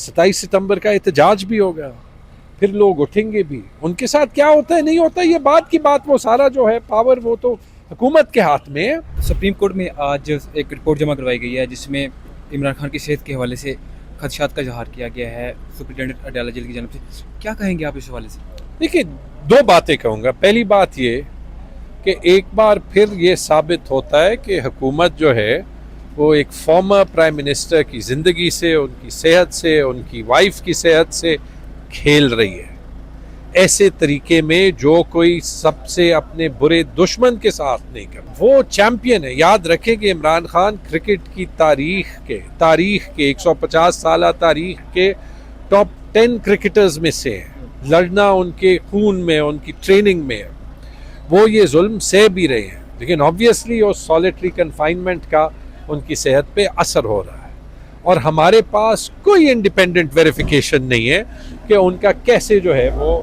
27 सितंबर का एहतजाज भी होगा, फिर लोग उठेंगे भी। उनके साथ क्या होता है नहीं होता ये बात की बात, वो सारा जो है पावर वो तो हुकूमत के हाथ में है। सुप्रीम कोर्ट में आज एक रिपोर्ट जमा करवाई गई है जिसमें इमरान खान की सेहत के हवाले से खदशात का इजहार किया गया है सुप्रिटेंडेंट अडयाला जेल की जानब से। क्या कहेंगे आप इस हवाले से? देखिए, दो बातें कहूँगा। पहली बात ये कि एक बार फिर ये साबित होता है कि हुकूमत जो है वो एक फॉर्मर प्राइम मिनिस्टर की ज़िंदगी से, उनकी सेहत से, उनकी वाइफ की सेहत से खेल रही है ऐसे तरीके में जो कोई सबसे अपने बुरे दुश्मन के साथ नहीं कर। वो चैंपियन है। याद रखें कि इमरान खान क्रिकेट की तारीख के 150 साल तारीख के टॉप 10 क्रिकेटर्स में से हैं। लड़ना उनके खून में, उनकी ट्रेनिंग में। वो ये जुल्म सह भी रहे हैं, लेकिन ऑब्वियसली वो सॉलिटरी कन्फाइनमेंट का उनकी सेहत पे असर हो रहा है और हमारे पास कोई इंडिपेंडेंट वेरिफिकेशन नहीं है कि उनका कैसे जो है वो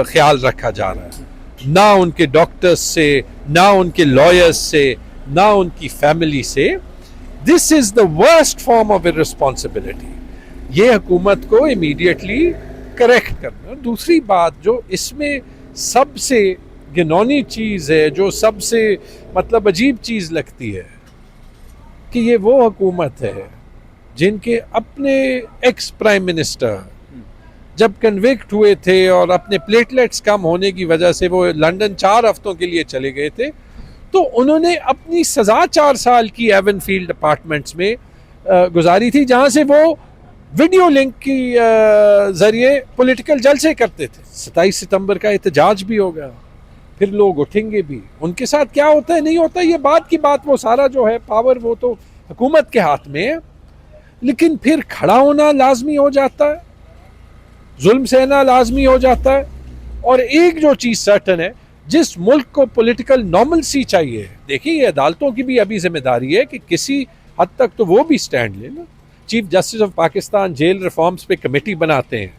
ख्याल रखा जा रहा है। ना उनके डॉक्टर्स से, ना उनके लॉयर्स से, ना उनकी फैमिली से। This is the worst form of irresponsibility. ये हुकूमत को इमीडिएटली करेक्ट करना। दूसरी बात जो इसमें सबसे घिनौनी चीज़ है, जो सबसे मतलब अजीब चीज़ लगती है कि ये वो हुकूमत है जिनके अपने एक्स प्राइम मिनिस्टर जब कन्विक्ट हुए थे और अपने प्लेटलेट्स कम होने की वजह से वो लंदन 4 हफ्तों के लिए चले गए थे, तो उन्होंने अपनी सज़ा 4 साल की एवनफील्ड अपार्टमेंट्स में गुजारी थी, जहाँ से वो वीडियो लिंक की ज़रिए पॉलिटिकल जलसे करते थे। 27 सितंबर का एहतजाज भी होगा, फिर लोग उठेंगे भी। उनके साथ क्या होता है नहीं होता ये बात की बात, वो सारा जो है पावर वो तो हुकूमत के हाथ में है। लेकिन फिर खड़ा होना लाजमी हो जाता है, जुल्म सहना लाजमी हो जाता है। और एक जो चीज़ सर्टन है, जिस मुल्क को पॉलिटिकल नॉर्मलसी चाहिए, देखिए ये अदालतों की भी अभी जिम्मेदारी है कि किसी हद तक तो वो भी स्टैंड ले ना। Chief justice of Pakistan jail reforms पे कमेटी बनाते हैं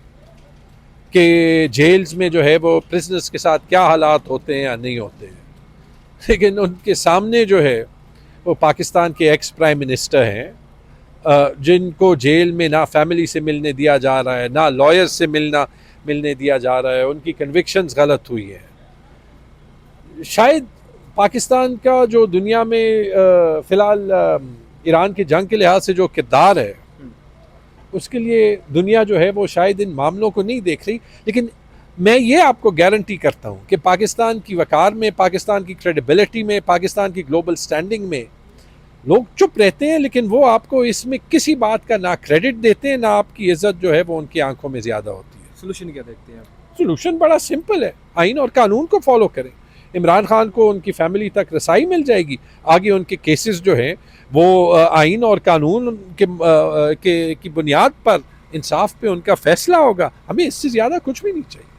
कि जेल्स में जो है वो प्रिजनर्स के साथ क्या हालात होते हैं या नहीं होते हैं, लेकिन उनके सामने जो है वो पाकिस्तान के एक्स प्राइम मिनिस्टर हैं जिनको जेल में ना फैमिली से मिलने दिया जा रहा है, ना लॉयर्स से मिलने दिया जा रहा है। उनकी कन्विक्शंस गलत हुई है। शायद पाकिस्तान का जो दुनिया में फ़िलहाल ईरान की जंग के लिहाज से जो किरदार है, उसके लिए दुनिया जो है वो शायद इन मामलों को नहीं देख रही। लेकिन मैं ये आपको गारंटी करता हूँ कि पाकिस्तान की वक़ार में, पाकिस्तान की क्रेडिबिलिटी में, पाकिस्तान की ग्लोबल स्टैंडिंग में लोग चुप रहते हैं, लेकिन वो आपको इसमें किसी बात का ना क्रेडिट देते हैं, ना आपकी इज्जत जो है वो उनकी आंखों में ज़्यादा होती है। सोल्यूशन क्या देखते हैं आप? सोल्यूशन बड़ा सिंपल है, आइन और कानून को फॉलो करें। इमरान खान को उनकी फैमिली तक रसाई मिल जाएगी। आगे उनके केसेस जो हैं वो आइन और कानून की बुनियाद पर इंसाफ पे उनका फैसला होगा। हमें इससे ज़्यादा कुछ भी नहीं चाहिए।